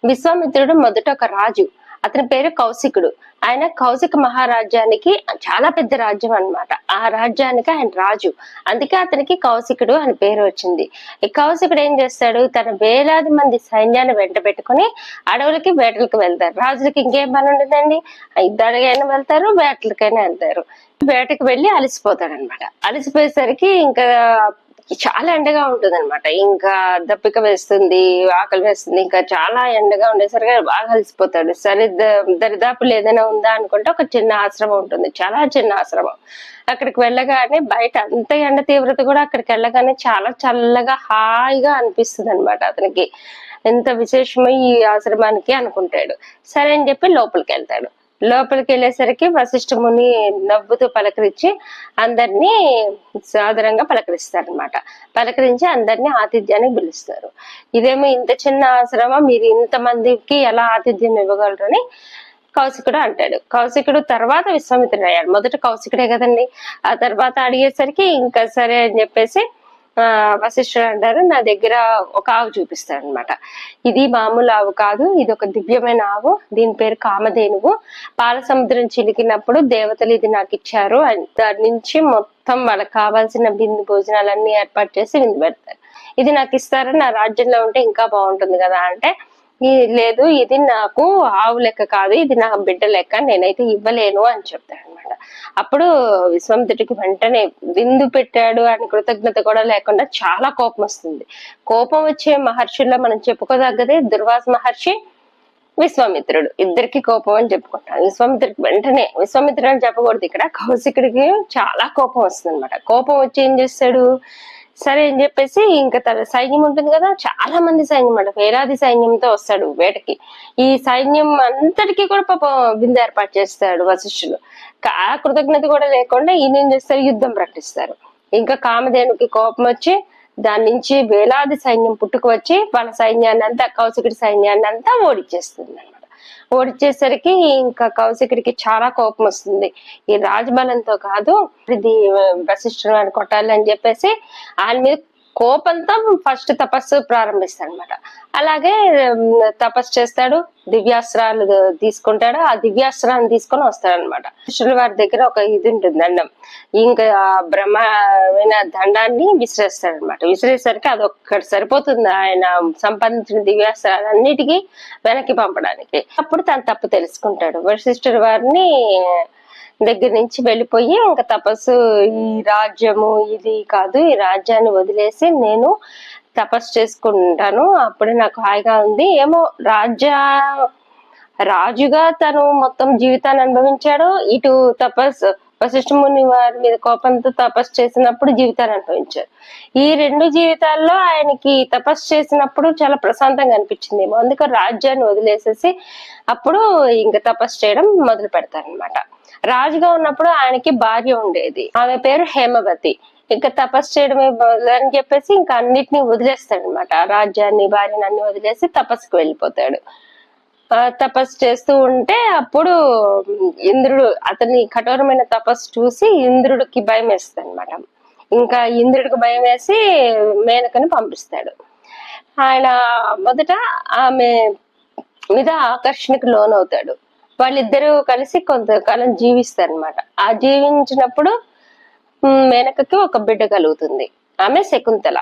విశ్వామిత్రుడు మొదట ఒక రాజు. అతని పేరు కౌశికుడు. ఆయన కౌశిక మహారాజ్యానికి చాలా పెద్ద రాజ్యం అన్నమాట. ఆ రాజ్యానికి ఆయన రాజు. అందుకే అతనికి కౌశికుడు అని పేరు వచ్చింది. ఈ కౌశికుడు ఏం చేస్తాడు, తన వేలాది మంది సైన్యాన్ని వెంట పెట్టుకుని అడవులకి వేటలకు వెళ్తారు. రాజులకి ఇంకేం పని ఉండదండి, యుద్ధానికైనా వెళ్తారు, వేటలకైనా వెళ్తారు. వేటకు వెళ్ళి అలసిపోతాడు అనమాట. అలసిపోయేసరికి ఇంకా చాలా ఎండగా ఉంటుంది అనమాట. ఇంకా దప్పిక వేస్తుంది, ఆకలి వేస్తుంది, ఇంకా చాలా ఎండగా ఉండేసరికి బాగా అలసిపోతాడు. సరే దరిదాపులు ఏదైనా ఉందా అనుకుంటే ఒక చిన్న ఆశ్రమం ఉంటుంది, చాలా చిన్న ఆశ్రమం. అక్కడికి వెళ్ళగానే బయట అంత ఎండ తీవ్రత కూడా అక్కడికి వెళ్ళగానే చాలా చల్లగా హాయిగా అనిపిస్తుంది అనమాట అతనికి. ఎంత విశేషమో ఈ ఆశ్రమానికి అనుకుంటాడు. సరే అని చెప్పి లోపలికి వెళ్తాడు. లోపలికి వెళ్ళేసరికి వశిష్ఠ ముని నవ్వుతూ పలకరించి అందరినీ సాదరంగా పలకరిస్తారనమాట. పలకరించి అందరినీ ఆతిథ్యానికి పిలుస్తారు. ఇదేమో ఇంత చిన్న ఆశ్రమం, మీరు ఇంతమందికి ఎలా ఆతిథ్యం ఇవ్వగలరని కౌశికుడు అంటాడు. కౌశికుడు తర్వాత విశ్వామిత్రుడు అయ్యాడు. మొదట కౌశికుడే కదండి. ఆ తర్వాత అడిగేసరికి ఇంకా సరే అని చెప్పేసి వశిష్ఠుడు అంటారు, నా దగ్గర ఒక ఆవు చూపిస్తాడు అనమాట. ఇది మామూలు ఆవు కాదు, ఇది ఒక దివ్యమైన ఆవు. దీని పేరు కామధేనువు. పాల సముద్రం చిలికినప్పుడు దేవతలు ఇది నాకు ఇచ్చారు. దాని నుంచి మొత్తం వాళ్ళకి కావాల్సిన బిందు భోజనాలన్నీ ఏర్పాటు చేసి విందు పెడతారు. ఇది నాకు ఇస్తారని, నా రాజ్యంలో ఉంటే ఇంకా బాగుంటుంది కదా అంటే, లేదు ఇది నాకు ఆవు లెక్క కాదు, ఇది నా బిడ్డ లెక్క, నేనైతే ఇవ్వలేను అని చెప్తాడు అనమాట. అప్పుడు విశ్వామిత్రుడికి వెంటనే విందు పెట్టాడు అని కృతజ్ఞత కూడా లేకుండా చాలా కోపం వస్తుంది. కోపం వచ్చే మహర్షుల్లో మనం చెప్పుకోదగ్గదే దుర్వాస మహర్షి, విశ్వామిత్రుడు. ఇద్దరికి కోపం అని చెప్పుకుంటాం. విశ్వామిత్రుడికి వెంటనే, విశ్వామిత్రుడు అని చెప్పకూడదు ఇక్కడ, కౌశికుడికి చాలా కోపం వస్తుంది అనమాట. కోపం వచ్చి ఏం చేస్తాడు, సరే అని చెప్పేసి ఇంకా తన సైన్యం ఉంటుంది కదా, చాలా మంది సైన్యం అంట, వేలాది సైన్యంతో వస్తాడు వేటకి. ఈ సైన్యం అంతటికీ కూడా పాపం విందు ఏర్పాటు చేస్తాడు వశిష్ఠులు. ఆ కృతజ్ఞత కూడా లేకుండా ఈయన ఏం చేస్తారు, యుద్ధం ప్రకటిస్తారు. ఇంకా కామధేనుకి కోపం వచ్చి దాని నుంచి వేలాది సైన్యం పుట్టుకు వచ్చి వాళ్ళ సైన్యాన్ని అంతా, కౌశికుడి సైన్యాన్ని అంతా ఓడిచ్చేస్తుంది అనమాట. ఓడిచ్చేసరికి ఇంకా కౌశికుడికి చాలా కోపం వస్తుంది. ఈ రాజబలంతో కాదు, ఇది వశిష్ఠుడు అని కొట్టాలి అని చెప్పేసి ఆయన మీద కోపంతో ఫస్ట్ తపస్సు ప్రారంభిస్తాడు అనమాట. అలాగే తపస్సు చేస్తాడు, దివ్యాస్త్రాలు తీసుకుంటాడు. ఆ దివ్యాస్త్రాన్ని తీసుకొని వస్తాడు అనమాట. కృష్ణుల వారి దగ్గర ఒక ఇది ఉంటుంది, దండం. ఇంకా బ్రహ్మమైన దండాన్ని విసిరేస్తాడు అనమాట. విసిరేసరికి అది ఒక్కటి సరిపోతుంది ఆయన సంపాదించిన దివ్యాస్త్రాలన్నిటికీ వెనక్కి పంపడానికి. అప్పుడు తన తప్పు తెలుసుకుంటాడు. వశిష్ఠుల వారిని దగ్గర నుంచి వెళ్ళిపోయి ఇంకా తపస్సు, ఈ రాజ్యము ఇది కాదు, ఈ రాజ్యాన్ని వదిలేసి నేను తపస్సు చేసుకుంటాను, అప్పుడే నాకు హాయిగా ఉంది. ఏమో రాజుగా తను మొత్తం జీవితాన్ని అనుభవించాడు, ఇటు తపస్సు వశిష్ఠ ముని వారి మీద కోపంతో తపస్సు చేసినప్పుడు జీవితాన్ని అనుభవించారు. ఈ రెండు జీవితాల్లో ఆయనకి తపస్సు చేసినప్పుడు చాలా ప్రశాంతంగా అనిపించింది ఏమో, అందుకే రాజ్యాన్ని వదిలేసేసి అప్పుడు ఇంకా తపస్సు చేయడం మొదలు పెడతారనమాట. రాజుగా ఉన్నప్పుడు ఆయనకి భార్య ఉండేది, ఆమె పేరు హేమవతి. ఇంకా తపస్సు చేయడమే అని చెప్పేసి ఇంకా అన్నిటినీ వదిలేస్తాడు అనమాట. రాజ్యాన్ని, భార్యని అన్ని వదిలేసి తపస్సుకు వెళ్ళిపోతాడు. తపస్సు చేస్తూ ఉంటే అప్పుడు ఇంద్రుడు, అతని కఠోరమైన తపస్సు చూసి ఇంద్రుడికి భయం వేస్తుంది అనమాట. ఇంకా ఇంద్రుడికి భయం వేసి మేనకని పంపిస్తాడు. ఆయన మొదట ఆమె మీద ఆకర్షణకు లోనవుతాడు. వాళ్ళిద్దరూ కలిసి కొంతకాలం జీవిస్తారు అనమాట. ఆ జీవించినప్పుడు మేనకకి ఒక బిడ్డ కలుగుతుంది, ఆమె శకుంతల.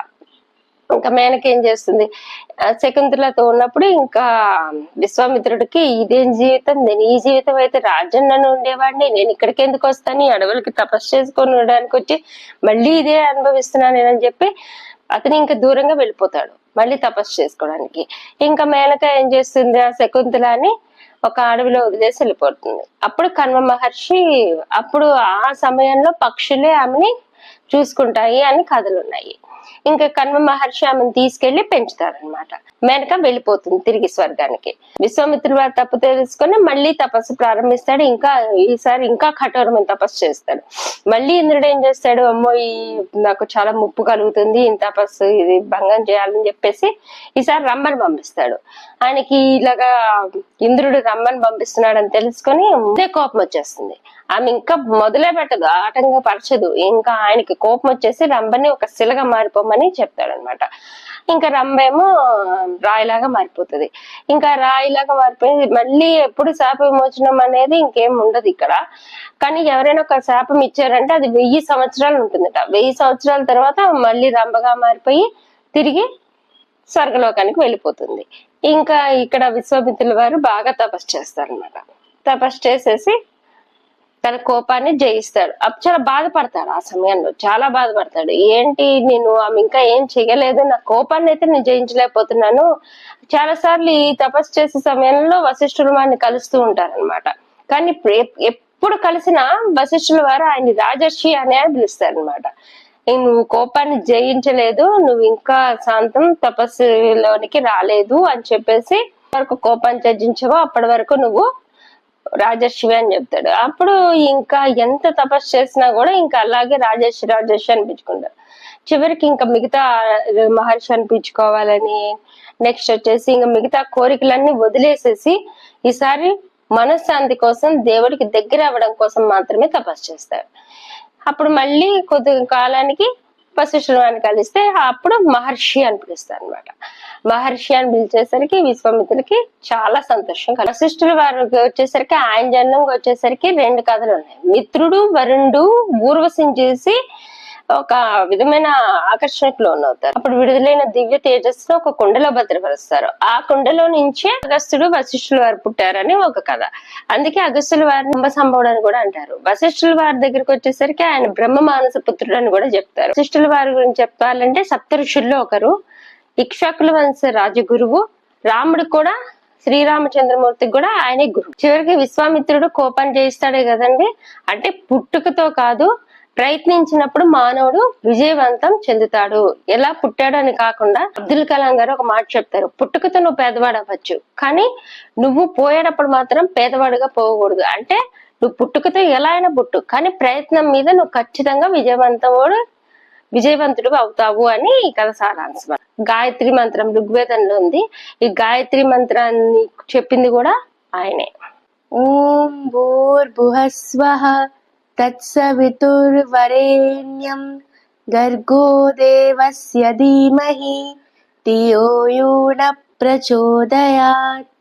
ఇంకా మేనక ఏం చేస్తుంది, శకుంతలతో ఉన్నప్పుడు ఇంకా విశ్వామిత్రుడికి ఇదేం జీవితం, నేను ఈ జీవితం అయితే రాజ్యంలోనే ఉండేవాడిని, నేను ఇక్కడికి ఎందుకు వస్తాను, అడవులకి తపస్సు చేసుకొని ఉండడానికి వచ్చి మళ్ళీ ఇదే అనుభవిస్తున్నాను అని చెప్పి అతను ఇంకా దూరంగా వెళ్ళిపోతాడు మళ్ళీ తపస్సు చేసుకోవడానికి. ఇంకా మేనక ఏం చేస్తుంది, ఆ శకుంతలని ఒక అడవిలో వదిలేసి వెళ్ళిపోతుంది. అప్పుడు కణ్వ మహర్షి, అప్పుడు ఆ సమయంలో పక్షులే ఆమెని చూసుకుంటాయి అని కథలు ఉన్నాయి. ఇంకా కణ్వ మహర్షి ఆమెను తీసుకెళ్లి పెంచుతారనమాట. మేనక వెళ్ళిపోతుంది తిరిగి స్వర్గానికి. విశ్వామిత్రుడు వారి తప్పు తెలుసుకొని మళ్ళీ తపస్సు ప్రారంభిస్తాడు. ఇంకా ఈసారి ఇంకా కఠోరమైన తపస్సు చేస్తాడు. మళ్ళీ ఇంద్రుడు ఏం చేస్తాడు, అమ్మో నాకు చాలా ముప్పు కలుగుతుంది, ఈ తపస్సు ఇది భంగం చేయాలని చెప్పేసి ఈసారి రమ్మని పంపిస్తాడు. ఆయనకి ఇలాగా ఇంద్రుడు రమ్మని పంపిస్తున్నాడని తెలుసుకొని ముందే కోపం వచ్చేస్తుంది. ఆమె ఇంకా మొదలే పెట్టదు, ఆటంగా పరచదు. ఇంకా ఆయనకి కోపం వచ్చేసి రంభని ఒక శిలగా మారిపోమని చెప్తాడనమాట. ఇంకా రంభేమో రాయిలాగా మారిపోతుంది. ఇంకా రాయిలాగా మారిపోయి మళ్ళీ ఎప్పుడు శాప విమోచనం అనేది ఇంకేం ఉండదు ఇక్కడ. కానీ ఎవరైనా ఒక శాపం ఇచ్చారంటే అది 1000 సంవత్సరాలు ఉంటుందట. 1000 సంవత్సరాల తర్వాత మళ్ళీ రంభగా మారిపోయి తిరిగి స్వర్గలోకానికి వెళ్ళిపోతుంది. ఇంకా ఇక్కడ విశ్వామిత్రుల వారు బాగా తపస్సు చేస్తారనమాట. తపస్సు చేసేసి తన కోపాన్ని జయిస్తాడు. అప్పుడు చాలా బాధపడతాడు. ఆ సమయంలో చాలా బాధపడతాడు. ఏంటి నేను ఆమె ఇంకా ఏం చెయ్యలేదు, నా కోపాన్ని అయితే నేను జయించలేకపోతున్నాను. చాలా సార్లు ఈ తపస్సు చేసే సమయంలో వశిష్ఠుల వారిని కలుస్తూ ఉంటారనమాట. కానీ ఎప్పుడు కలిసినా వశిష్ఠుల వారు ఆయన్ని రాజర్షి అనే పిలుస్తారనమాట. నువ్వు కోపాన్ని జయించలేదు, నువ్వు ఇంకా శాంతం తపస్సులోనికి రాలేదు అని చెప్పేసి వరకు కోపాన్ని త్యజించవో అప్పటి వరకు నువ్వు రాజర్షి అని చెప్తాడు. అప్పుడు ఇంకా ఎంత తపస్సు చేసినా కూడా ఇంకా అలాగే రాజర్షి అనిపించుకుంటాడు. చివరికి ఇంకా మిగతా మహర్షి అనిపించుకోవాలని, నెక్స్ట్ వచ్చేసి ఇంకా మిగతా కోరికలన్నీ వదిలేసేసి ఈసారి మనశ్శాంతి కోసం దేవుడికి దగ్గర అవ్వడం కోసం మాత్రమే తపస్సు చేస్తాడు. అప్పుడు మళ్ళీ కొద్ది కాలానికి వశిష్ఠుల వారిని కలిస్తే అప్పుడు మహర్షి అని పిలుస్తారు అనమాట. మహర్షి అని పిలిచేసరికి విశ్వామిత్రులకి చాలా సంతోషం. వశిష్ఠుల వారికి వచ్చేసరికి ఆయన జన్మంకి వచ్చేసరికి 2 కథలు ఉన్నాయి. మిత్రుడు వరుణుడు ఊర్వశిని చేసి ఒక విధమైన ఆకర్షణకు లోనవుతారు. అప్పుడు విడుదలైన దివ్య తేజస్సును ఒక కుండలో భద్రపరుస్తారు. ఆ కుండలో నుంచే అగస్త్యుడు వశిష్ఠుల వారు పుట్టారని ఒక కథ. అందుకే అగస్త్యుల వారిని కుంభసంభవుడు అని కూడా అంటారు. వశిష్ఠుల వారి దగ్గరికి వచ్చేసరికి ఆయన బ్రహ్మ మానస పుత్రుడు అని కూడా చెప్తారు. వశిష్ఠుల వారి గురించి చెప్పాలంటే సప్త ఋషుల్లో ఒకరు, ఇక్ష్వాకుల వంశ రాజగురువు. రాముడు కూడా శ్రీరామచంద్రమూర్తికి కూడా ఆయనే గురువు. చివరికి విశ్వామిత్రుడు కోపాన్ని జయిస్తాడే కదండి. అంటే పుట్టుకతో కాదు, ప్రయత్నించినప్పుడు మానవుడు విజయవంతం చెందుతాడు. ఎలా పుట్టాడు అని కాకుండా అబ్దుల్ కలాం గారు ఒక మాట చెప్తారు, పుట్టుకతో నువ్వు పేదవాడు అవ్వచ్చు, కానీ నువ్వు పోయేటప్పుడు మాత్రం పేదవాడుగా పోకూడదు. అంటే నువ్వు పుట్టుకతో ఎలా అయినా పుట్టు, కానీ ప్రయత్నం మీద నువ్వు ఖచ్చితంగా విజయవంతుడు అవుతావు అని ఈ కథ సారాంశం. గాయత్రి మంత్రం ఋగ్వేదంలో ఉంది. ఈ గాయత్రి మంత్రాన్ని చెప్పింది కూడా ఆయనే. ఓం భూర్భువస్వః తత్సవితుర్వరేణ్యం గర్గో దేవస్య ధీమహి ధియో యో న ప్రచోదయాత్.